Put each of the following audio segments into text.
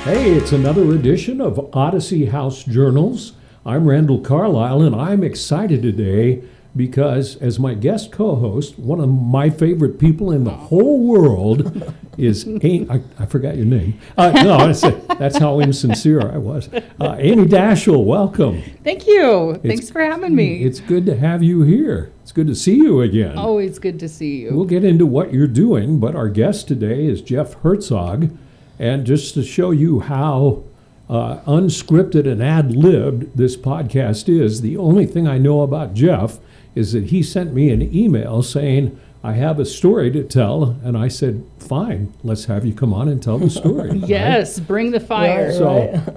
Hey, it's another edition of Odyssey House Journals. I'm Randall Carlisle, and I'm excited today because, as my guest co-host, one of my favorite people in the whole world is I forgot your name. That's how insincere I was. Amy Daschle, welcome. Thank you. Thanks for having me. It's good to have you here. It's good to see you again. Always good to see you. We'll get into what you're doing, but our guest today is Jeff Herzog. And just to show you how unscripted and ad-libbed this podcast is, the only thing I know about Jeff is that he sent me an email saying, I have a story to tell. And I said, fine, let's have you come on and tell the story. Yes, right? Bring the fire.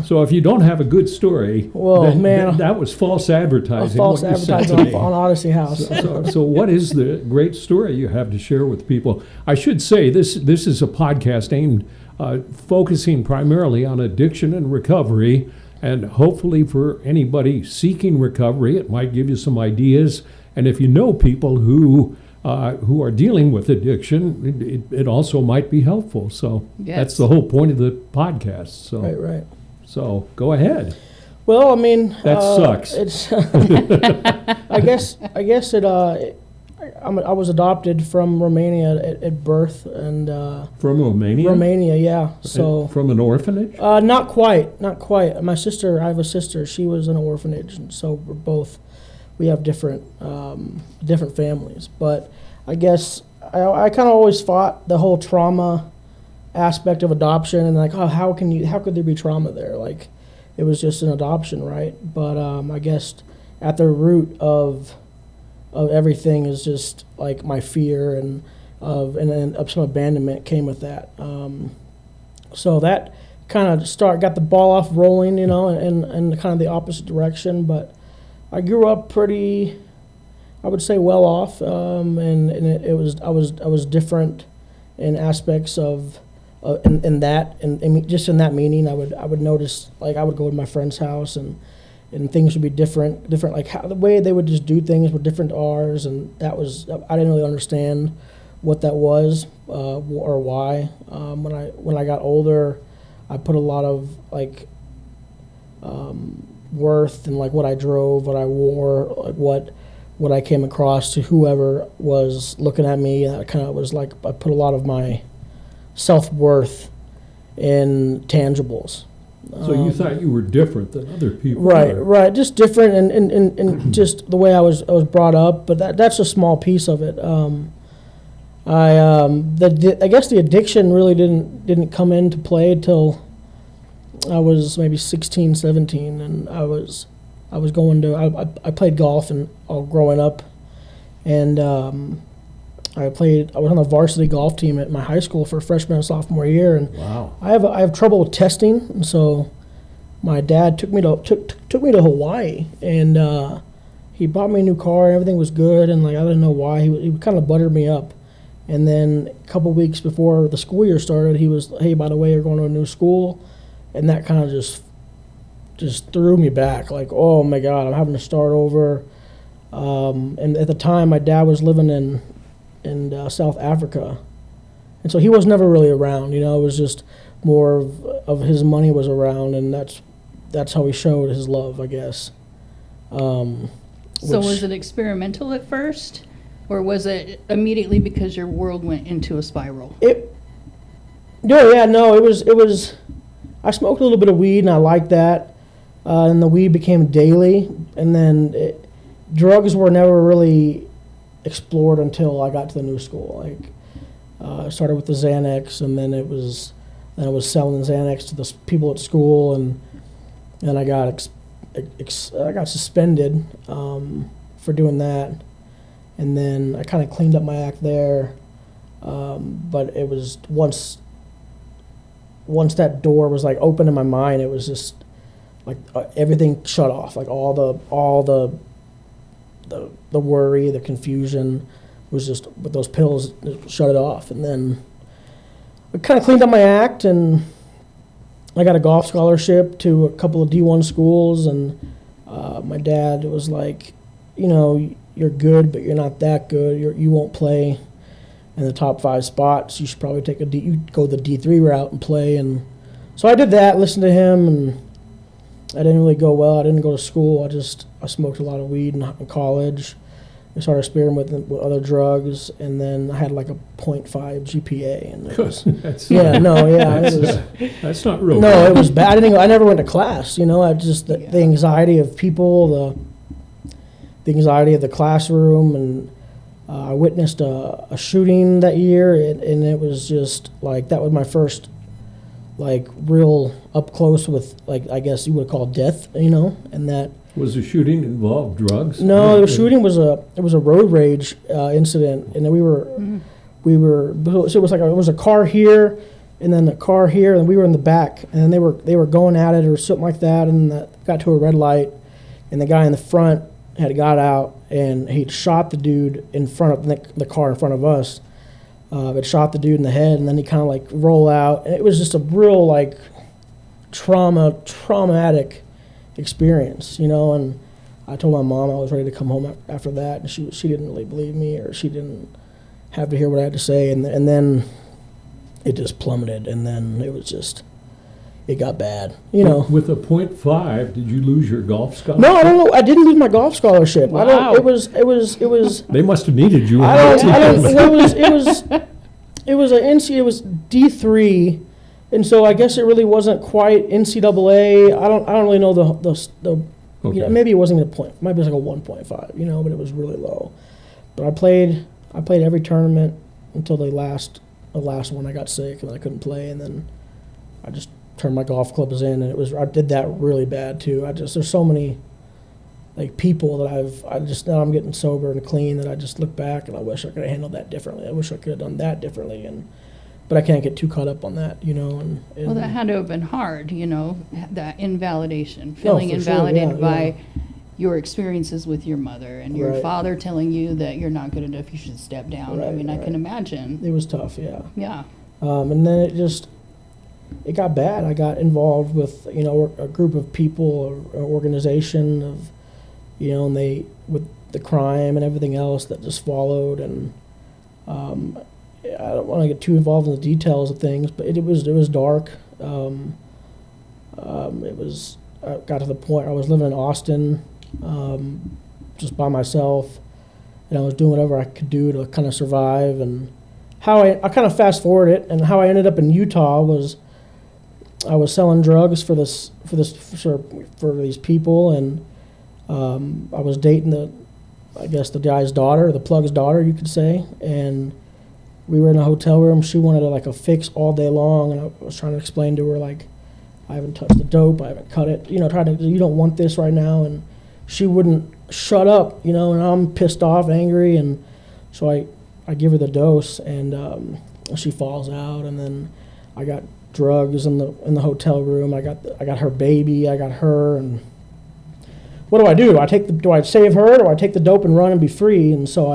So if you don't have a good story, then that was false advertising. False advertising on Odyssey House. So what is the great story you have to share with people? I should say this is a podcast aimed focusing primarily on addiction and recovery, and hopefully for anybody seeking recovery, it might give you some ideas. And if you know people who are dealing with addiction, it also might be helpful. So That's the whole point of the podcast. So right. So go ahead. Well, I mean, that sucks. It's I guess it. I was adopted from Romania at birth, and from Romania. Romania, yeah. So from an orphanage? Not quite. My sister, I have a sister. She was in an orphanage, and so we have different families. But I guess I kind of always fought the whole trauma aspect of adoption, and like, how could there be trauma there? Like, it was just an adoption, right? But I guess at the root of everything is just like my fear and some abandonment came with that. So that kind of got the ball off rolling, in kind of the opposite direction. But I grew up pretty, I would say, well off, and I was different in aspects of in that, and just in that meaning, I would notice, like, I would go to my friend's house and things would be different, like how the way they would just do things were different to ours, and I didn't really understand what that was or why. When I got older, I put a lot of like worth in like what I drove, what I wore, like what I came across to whoever was looking at me. And I kind of was like, I put a lot of my self-worth in tangibles. So you thought you were different than other people, right? Just different, and just the way I was brought up. But that's a small piece of it. I guess the addiction really didn't come into play till I was maybe 16, 17, and I was going to I played golf and all growing up, and I was on the varsity golf team at my high school for freshman and sophomore year, and wow. I have trouble with testing, and so my dad took me to Hawaii, and he bought me a new car, and everything was good, and like I didn't know why he kind of buttered me up, and then a couple weeks before the school year started, he was, hey, by the way, you're going to a new school, and that kind of just threw me back, like, oh my God, I'm having to start over, and at the time my dad was living in South Africa, and so he was never really around. It was just more of his money was around, and that's how he showed his love, I guess. So was it experimental at first, or was it immediately because your world went into a spiral? It was. I smoked a little bit of weed, and I liked that, and the weed became daily, and then drugs were never really explored until I got to the new school. Like, I started with the Xanax, and then I was selling Xanax to the people at school, and I got suspended for doing that, and then I kind of cleaned up my act there. But it was once that door was like open in my mind, it was just like everything shut off. Like all the worry, the confusion was just with those pills, shut it off. And then I kind of cleaned up my act, and I got a golf scholarship to a couple of D1 schools, and my dad was like, you're good, but you're not that good. You won't play in the top 5 spots. You should probably take you go the D3 route and play. And so I did that, listened to him, and I didn't really go well. I didn't go to school. I smoked a lot of weed in college. I started experimenting with other drugs, and then I had like a 0.5 GPA. And it was, that's not real. No, bad. it was bad. I never went to class. I just the anxiety of people, the anxiety of the classroom, and I witnessed a shooting that year, and it was just like that was my first like real up close with, like, I guess you would call death. And that. Was the shooting involved drugs? No, the shooting was a road rage incident, and then we were so it was a car here, and then a car here, and we were in the back, and then they were going at it or something like that, and that got to a red light, and the guy in the front had got out, and he'd shot the dude in front of the car in front of us. It shot the dude in the head, and then he kind of like roll out, and it was just a real like traumatic experience, and I told my mom I was ready to come home after that, and she didn't really believe me, or she didn't have to hear what I had to say, and then it just plummeted, and then it got bad, With a 0.5, did you lose your golf scholarship? No, I don't know. I didn't lose my golf scholarship. Wow. It was. They must have needed you. It was D3. And so I guess it really wasn't quite NCAA. I don't really know the Okay. maybe it wasn't a point. It might be like a 1.5, but it was really low. But I played every tournament until the last one. I got sick and I couldn't play, and then I just turned my golf clubs in, and I did that really bad too. There's so many like people that now I'm getting sober and clean, that I just look back and I wish I could have handled that differently. I wish I could have done that differently, but I can't get too caught up on that, And Well, that had to have been hard, that invalidation, feeling for sure, invalidated yeah, by your experiences with your mother and your Right. father telling you that you're not good enough, you should step down. I Right, mean, I right. can imagine. it was tough, yeah. Yeah. And then it got bad. I got involved with, a group of people, or organization of, and they, with the crime and everything else that just followed. And I don't want to get too involved in the details of things, but it was dark. I got to the point I was living in Austin, just by myself, and I was doing whatever I could do to kind of survive. And how I kind of fast forward it, and how I ended up in Utah was I was selling drugs for these people, and I was dating the guy's daughter, the plug's daughter, you could say, and we were in a hotel room. She wanted a fix all day long, and I was trying to explain to her, like, I haven't touched the dope, I haven't cut it, you don't want this right now, and she wouldn't shut up, and I'm pissed off, angry, and so I give her the dose, and she falls out, and then I got drugs in the hotel room. I got her baby, I got her, and what do I do? Do I save her, or do I take the dope and run and be free? And so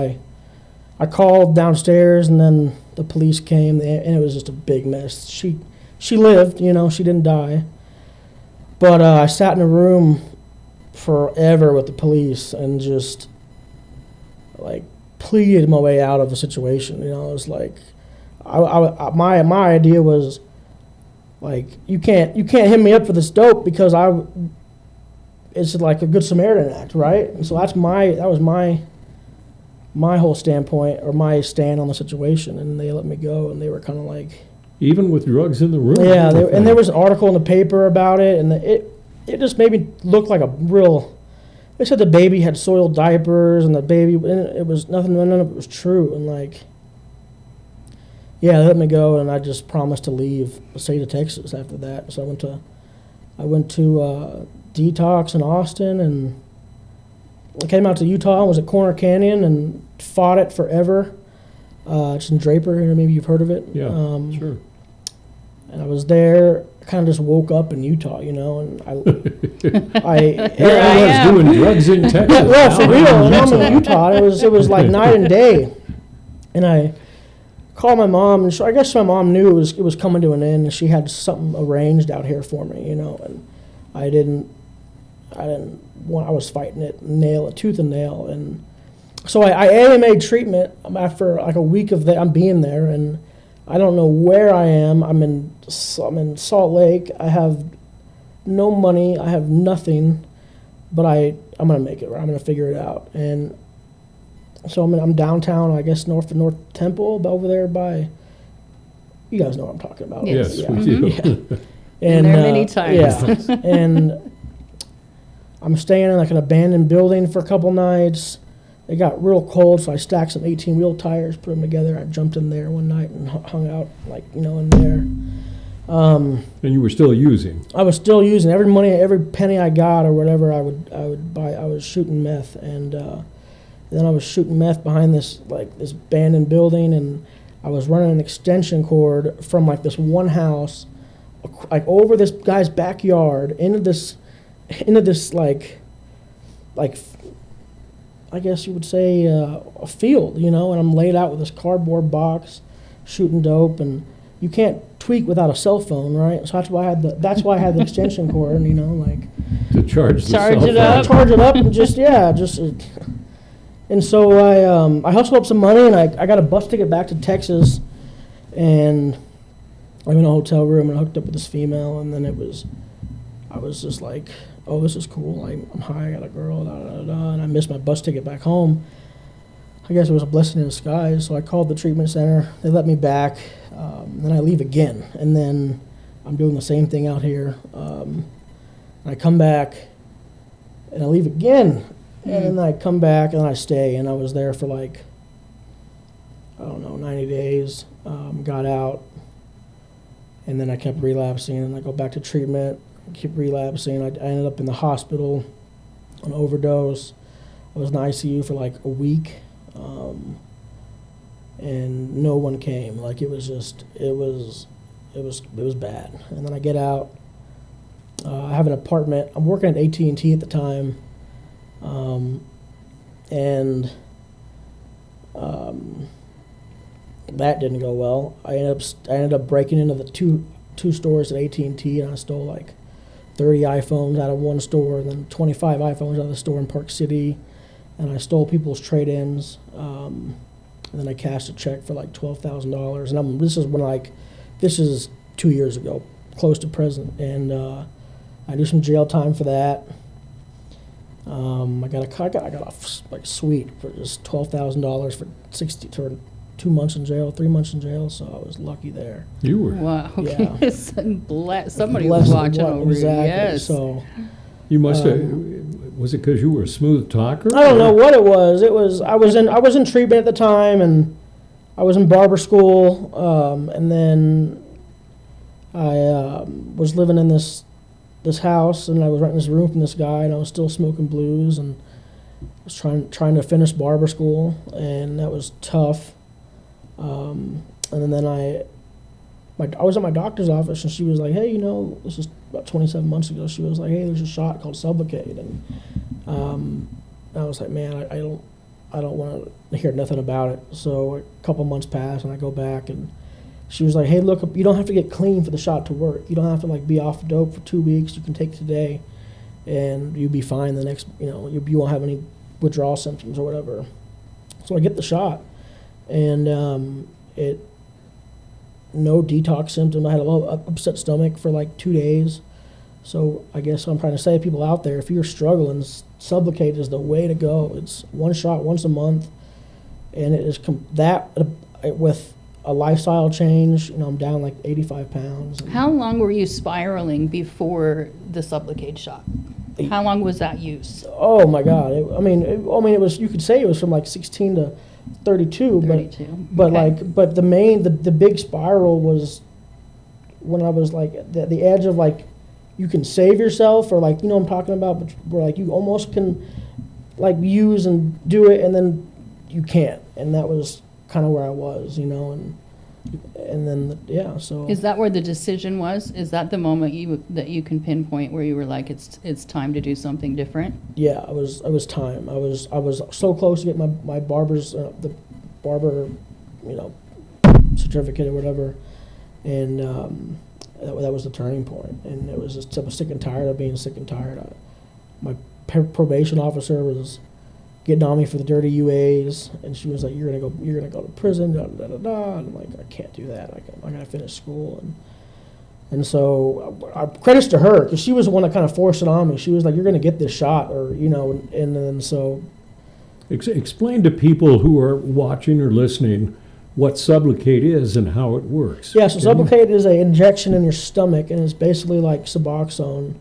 I called downstairs, and then the police came, and it was just a big mess. She lived, she didn't die. But I sat in a room forever with the police and just, like, pleaded my way out of the situation. It was like, my idea was, like, you can't hit me up for this dope because it's like a Good Samaritan act, right? And so that was my whole standpoint, or my stand on the situation, and they let me go, and they were kind of like, Even with drugs in the room? yeah, and there was an article in the paper about it, and it just made me look like a real. They said the baby had soiled diapers, and it was nothing. None of it was true, and like, yeah, they let me go, and I just promised to leave the state of Texas after that. So I went to detox in Austin, and I came out to Utah. I was at Corner Canyon and fought it forever. It's in Draper, maybe you've heard of it. Yeah, sure. And I was there, kind of just woke up in Utah, and Here I was doing drugs in Texas. well, for Now real, I'm and I'm in Utah. Utah. It was like night and day. And I called my mom, and I guess my mom knew it was coming to an end, and she had something arranged out here for me, and I was fighting it tooth and nail, and So I AMA treatment after like a week of I'm being there, and I don't know where I am. I'm in Salt Lake. I have no money. I have nothing, but I'm gonna make it. Right? I'm gonna figure it out. And so I'm downtown. I guess north Temple, over there by. You guys know what I'm talking about. Yes, we do. Yeah. And there many times. Yeah, and I'm staying in like an abandoned building for a couple nights. It got real cold, so I stacked some 18-wheel tires, put them together. I jumped in there one night and hung out, in there. And you were still using. I was still using every penny I got or whatever. I would buy. I was shooting meth, and then I was shooting meth behind this abandoned building, and I was running an extension cord from this one house, over this guy's backyard into this I guess you would say a field, and I'm laid out with this cardboard box, shooting dope, and you can't tweak without a cell phone, right? So that's why I had the extension cord, To charge the Charge cell it phone. up. charge it up and and so I hustled up some money, and I got a bus ticket back to Texas, and I'm in a hotel room and I hooked up with this female, and then I was just like, oh, this is cool. I'm high, I got a girl, and I missed my bus ticket back home. I guess it was a blessing in disguise. So I called the treatment center. They let me back. Then I leave again, and then I'm doing the same thing out here. And I come back, and I leave again, and then I come back, and I stay, and I was there for 90 days. Got out, and then I kept relapsing, and I go back to treatment. Keep relapsing. I ended up in the hospital on overdose. I was in the ICU for a week, and no one came. It was bad. And then I get out. I have an apartment. I'm working at AT&T at the time, and that didn't go well. I ended up breaking into the two stores at AT&T, and I stole 30 iPhones out of one store, and then 25 iPhones out of the store in Park City, and I stole people's trade-ins, and then I cashed a check for $12,000, and this is 2 years ago, close to present, and I do some jail time for that. I got off sweet for just $12,000 for 2 months in jail, 3 months in jail, so I was lucky there. You were. Wow. Yeah. Somebody was watching over you. Exactly. Yes. So You must have. Was it because you were a smooth talker? I don't know what it was. I was in treatment at the time, and I was in barber school, and then I was living in this house, and I was renting this room from this guy, and I was still smoking blues, and I was trying to finish barber school, and that was tough. And then I was at my doctor's office, and she was like, hey, this is about 27 months ago. She was like, hey, there's a shot called Sublocade. And I was like, man, I don't want to hear nothing about it. So a couple months pass, and I go back, and she was like, hey, look, you don't have to get clean for the shot to work. You don't have to be off dope for 2 weeks. You can take it today, and you'll be fine the next, you won't have any withdrawal symptoms or whatever. So I get the shot, and no detox symptom. I had a little upset stomach for 2 days. So I guess what I'm trying to say to people out there, if you're struggling, Sublocade is the way to go. It's one shot once a month, and it is with a lifestyle change. I'm down 85 pounds. How long were you spiraling before the Sublocade shot? How long was that use? Oh my God! It was. You could say it was from 16 to 32, 32. but Okay. but the big spiral was when I was the edge of you can save yourself, or I'm talking about, but where you almost can use and do it, and then you can't, and that was kind of where I was, and then so Is that where the decision was? Is that the moment that you can pinpoint where you were like, it's time to do something different? yeah, it was time. I was so close to getting my barber's the barber certificate or whatever, and that was the turning point. And it was just, I was sick and tired of being sick and tired. My probation officer getting on me for the dirty UAs, and she was like, "You're gonna go to prison." Da da da da. And I'm like, "I can't do that. I gotta finish school." And so credits to her, because she was the one that kind of forced it on me. She was like, "You're gonna get this shot," or and then so. Explain to people who are watching or listening what Sublocade is and how it works. Yeah, so Sublocade is an injection in your stomach, and it's basically like Suboxone,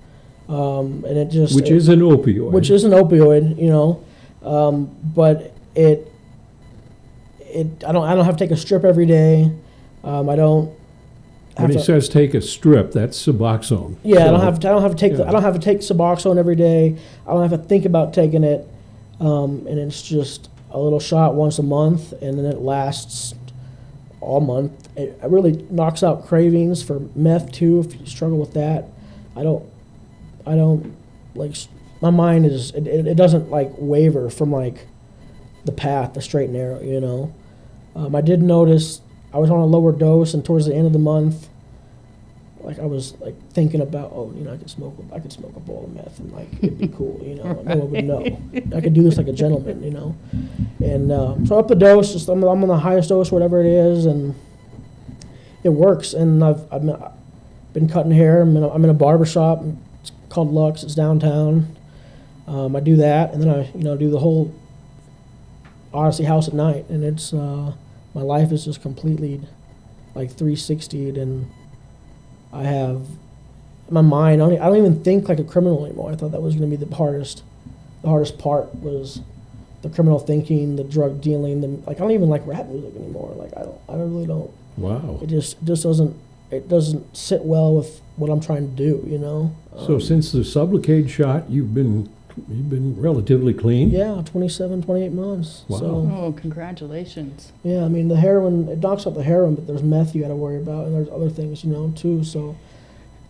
and it just which is an opioid. Which is an opioid, but it I don't have to take a strip every day. I don't. When he says take a strip, that's Suboxone. Yeah, So, I don't have to take I don't have to take Suboxone every day. I don't have to think about taking it, and it's just a little shot once a month, and then it lasts all month. It really knocks out cravings for meth too. If you struggle with that, I don't like. My mind is it doesn't like waver from like the path, the straight and narrow. I did notice I was on a lower dose, and towards the end of the month, like I was like thinking about, I could smoke a bowl of meth, and like it'd be cool, No one would know. I could do this like a gentleman, And so up the dose, I'm on the highest dose, whatever it is, and it works. And I've been cutting hair. I'm in a barber shop. It's called Lux. It's downtown. I do that, and then I do the whole Odyssey house at night, and it's my life is just completely like 360'd, and I have my mind. I don't even think like a criminal anymore. I thought that was going to be the hardest part was the criminal thinking, the drug dealing. I don't even like rap music anymore. Like I really don't. Wow. It just doesn't sit well with what I'm trying to do. So since the Sublocade shot, you've been relatively clean. Yeah, 27, 28 months. Wow. So, Oh, congratulations. yeah, I mean the heroin, it knocks out the heroin, but there's meth you got to worry about, and there's other things, too. So,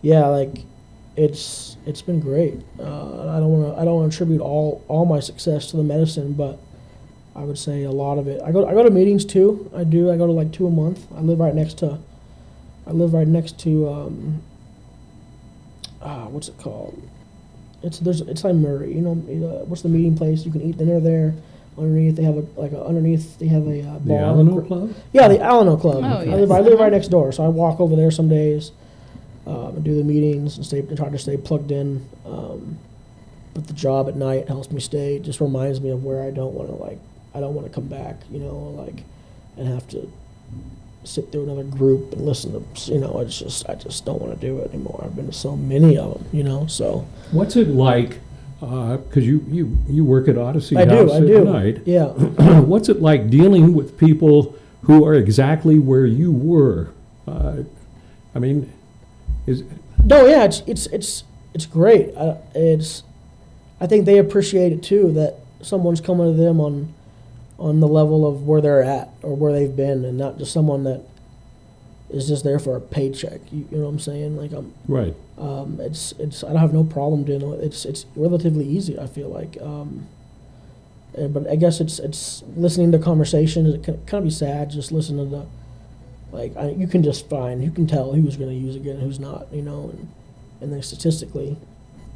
yeah, like it's been great. I don't want to attribute all my success to the medicine, but I would say a lot of it. I go to meetings too. I go to like 2 a month. I live right next to what's it called? It's like Murray. What's the meeting place? You can eat dinner there. Underneath they have a bar. The Alano Club? Yeah, the Alano Club. Oh, I live right next door, so I walk over there some days and do the meetings and try to stay plugged in. But the job at night helps me stay. Just reminds me of where I don't want to come back. And have to sit through another group and listen to. I just don't want to do it anymore. I've been to so many of them. So. What's it like? Because you work at Odyssey I House do. at night. Yeah. What's it like dealing with people who are exactly where you were? No, yeah, it's great. I think they appreciate it too, that someone's coming to them on the level of where they're at or where they've been, and not just someone that is just there for a paycheck. You know what I'm saying? Like Right. it's I don't have no problem dealing with it. It's relatively easy, I feel like. But I guess it's listening to conversations. It can kind of be sad just listening to you can tell who's going to use it and who's not, and then statistically,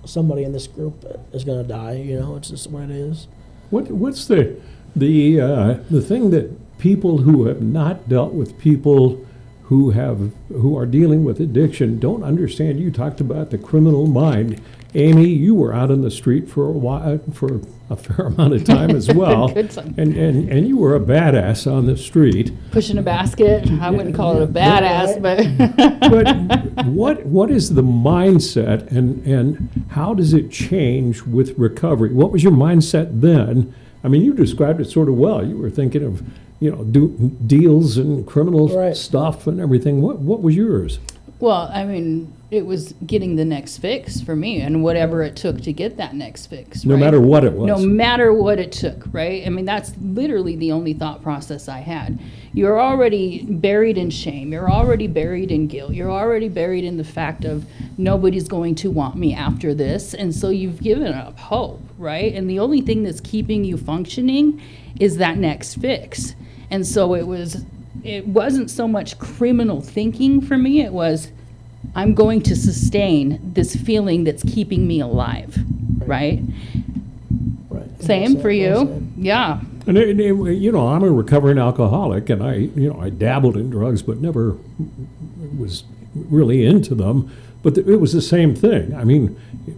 somebody in this group is going to die. It's just what it is. What's the thing that people who have not dealt with people who are dealing with addiction don't understand? You talked about the criminal mind. Amy, you were out on the street for a while, for a fair amount of time as well. Good son. And you were a badass on the street. Pushing a basket. I wouldn't call it a badass, but What is the mindset and how does it change with recovery? What was your mindset then? I mean, you described it sort of well. You were thinking of, deals and criminal Right. stuff and everything. What was yours? Well, I mean, it was getting the next fix for me, and whatever it took to get that next fix. No right? matter what it was. No matter what it took, right? I mean, that's literally the only thought process I had. You're already buried in shame. You're already buried in guilt. You're already buried in the fact of nobody's going to want me after this. And so you've given up hope, right? And the only thing that's keeping you functioning is that next fix. And so it wasn't so much criminal thinking for me. It was, I'm going to sustain this feeling that's keeping me alive, right? Right. Same for Well you. said. Yeah. And I'm a recovering alcoholic, and I dabbled in drugs, but never was really into them. But it was the same thing. I mean,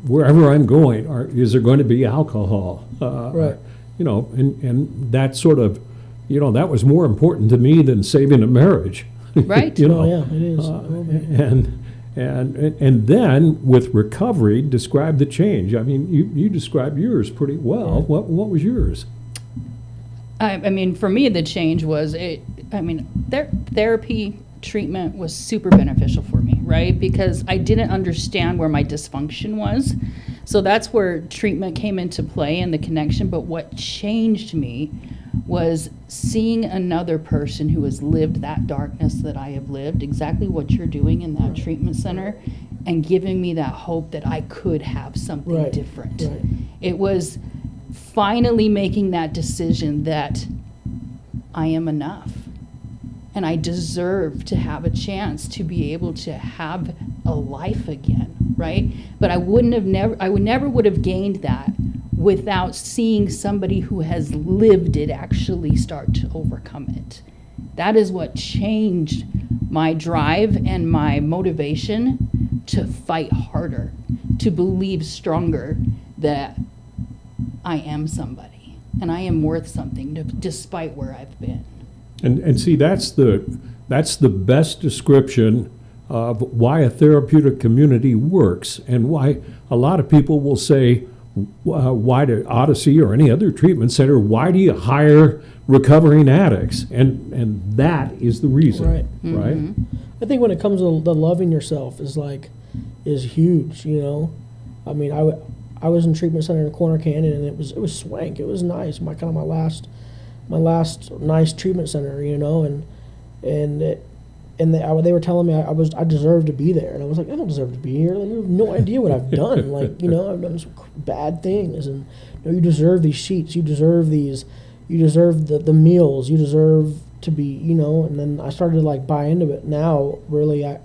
wherever I'm going, is there going to be alcohol? Right. And that sort of, that was more important to me than saving a marriage. Right. Oh, yeah, it is. It will be. And then with recovery, describe the change. I mean, you described yours pretty well. Yeah. What was yours? I mean, for me, the change was therapy treatment was super beneficial for me, right? Because I didn't understand where my dysfunction was. So that's where treatment came into play and the connection. But what changed me was seeing another person who has lived that darkness that I have lived, exactly what you're doing in that treatment center, and giving me that hope that I could have something Right. different. Right. It was finally making that decision that I am enough and I deserve to have a chance to be able to have a life again, right? But I would never would have gained that without seeing somebody who has lived it actually start to overcome it. That is what changed my drive and my motivation to fight harder, to believe stronger that I am somebody and I am worth something despite where I've been. And see, that's the best description of why a therapeutic community works, and why a lot of people will say, why do Odyssey or any other treatment center, why do you hire recovering addicts? And that is the reason, Right. right? I think when it comes to the loving yourself is huge, I mean, I was in treatment center in Corner Canyon, and it was swank. It was nice. My last nice treatment center, and they were telling me I deserved to be there, and I was like, I don't deserve to be here. Like, you have no idea what I've done. I've done some bad things, and you deserve these sheets. You deserve these. You deserve the meals. You deserve to be, And then I started to buy into it. Now, really, I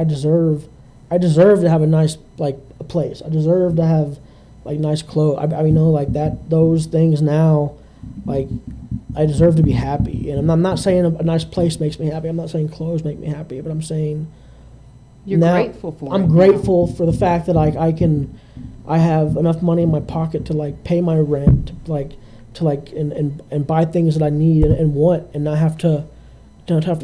deserve to have a nice a place. I deserve to have nice clothes. Those things now, I deserve to be happy. And I'm not saying a nice place makes me happy. I'm not saying clothes make me happy, but I'm saying You're now, grateful for it. I'm grateful for the fact that I have enough money in my pocket to pay my rent, and buy things that I need and want, and not have to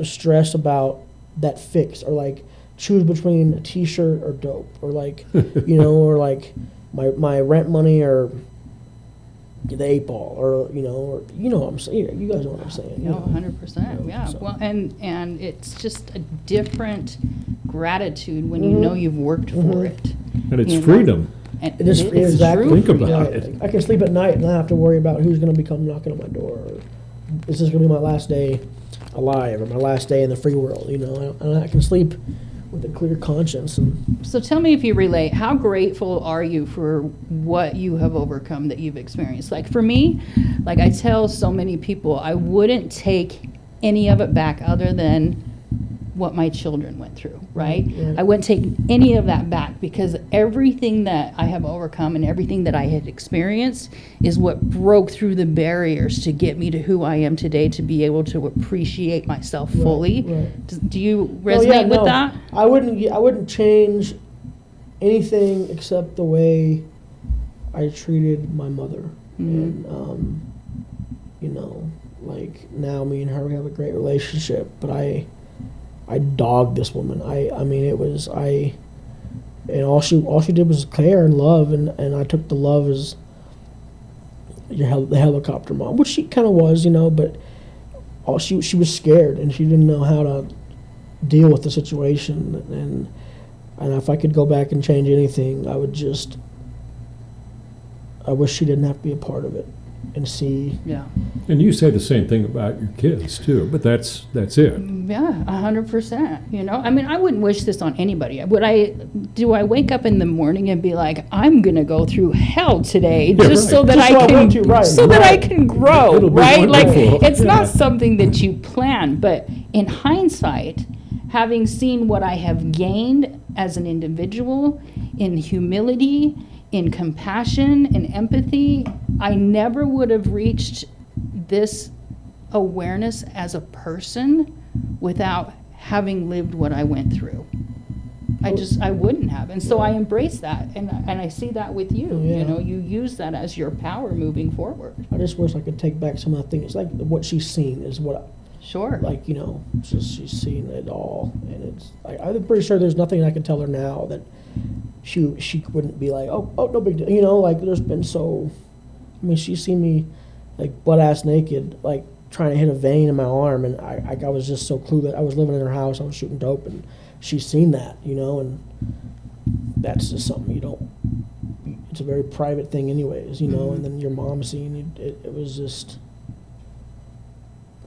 stress about that fix, or choose between a T-shirt or dope, or or my rent money or the 8 Ball, or what I'm saying. You guys know what I'm saying. No, 100%. Yeah. so. Well, and it's just a different gratitude when you know you've worked for it. And it's You know? freedom. And It is it's exactly. true Think for you. about Yeah, it. I can sleep at night and not have to worry about who's going to come knocking on my door. Or is this going to be my last day alive, or my last day in the free world? And I can sleep with a clear conscience. And So tell me if you relate, how grateful are you for what you have overcome that you've experienced? For me, I tell so many people, I wouldn't take any of it back other than what my children went through, right? Right. I wouldn't take any of that back, because everything that I have overcome and everything that I had experienced is what broke through the barriers to get me to who I am today, to be able to appreciate myself fully. right. Do you Well, resonate yeah, with no, that? I wouldn't change anything except the way I treated my mother. And now me and her, we have a great relationship, but I dogged this woman. And all she did was care and love, and I took the love as the helicopter mom, which she kind of was, but she was scared, and she didn't know how to deal with the situation. And if I could go back and change anything, I wish she didn't have to be a part of it and see. Yeah. And you say the same thing about your kids too, but that's it. Yeah, 100%. I mean, I wouldn't wish this on anybody. Do I wake up in the morning and be like, I'm gonna go through hell today just right. so that Just so I want to, right, so that I right. can grow, It'll be right? wonderful. It's Yeah. not something that you plan, but in hindsight, having seen what I have gained as an individual in humility, in compassion, in empathy, I never would have reached this awareness as a person without having lived what I went through. I wouldn't have. And so I embrace that. And I see that with you. Yeah. You know, you use that as your power moving forward. I just wish I could take back some of the things. Like what she's seen is what, Sure. like, you know, she's seen it all. And it's, I'm pretty sure there's nothing I can tell her now that she wouldn't be like, oh, no big deal. You know, like there's been I mean, she's seen me like butt ass naked, like trying to hit a vein in my arm. And I was just so clueless. I was living in her house. I was shooting dope. And she's seen that, you know, and that's just something you don't, it's a very private thing anyways, you know, and then your mom seeing it was just,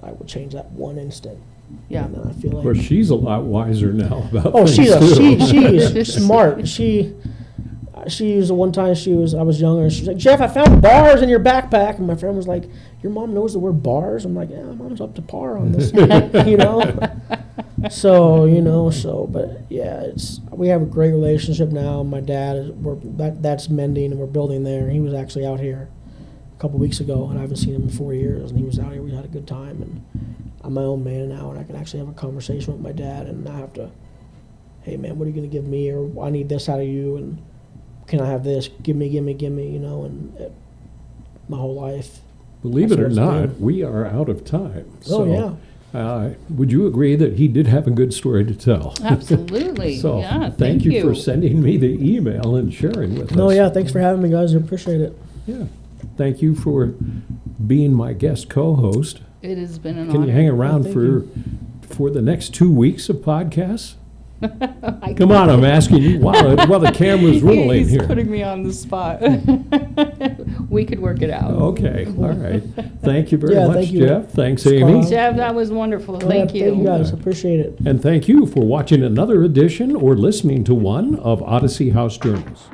I would change that one instant. Yeah. And I feel like, Of course, she's a lot wiser now about oh, things she too. is smart. She was the one time I was younger, she was like, Jeff, I found bars in your backpack. And my friend was like, your mom knows the word bars? I'm like, yeah, mom's up to par on this, you know? So, you know, but yeah, we have a great relationship now. My dad, that's mending and we're building there. He was actually out here a couple weeks ago and I haven't seen him in 4 years, and he was out here. We had a good time, and I'm my own man now, and I can actually have a conversation with my dad and not have to, hey man, what are you going to give me, or I need this out of you, and can I have this? Give me, you know, and my whole life. Believe it or That's what it's not, we are out of time. Oh, yeah. Would you agree that he did have a good story to tell? Absolutely. So Yeah. thank you for sending me the email and sharing with us. No, yeah, thanks for having me, guys. I appreciate it. Yeah. Thank you for being my guest co-host. It has been an Can honor. you hang around thank for the next 2 weeks of podcasts? I Come on, I'm asking you while the camera's rolling He's here. putting me on the spot. We could work it out. Okay, all right. Thank you very Yeah, much, thank you. Jeff. Thanks, Amy. Scott. Jeff, that was wonderful. Thank you. Thank you, guys. Appreciate it. And thank you for watching another edition or listening to one of Odyssey House Journals.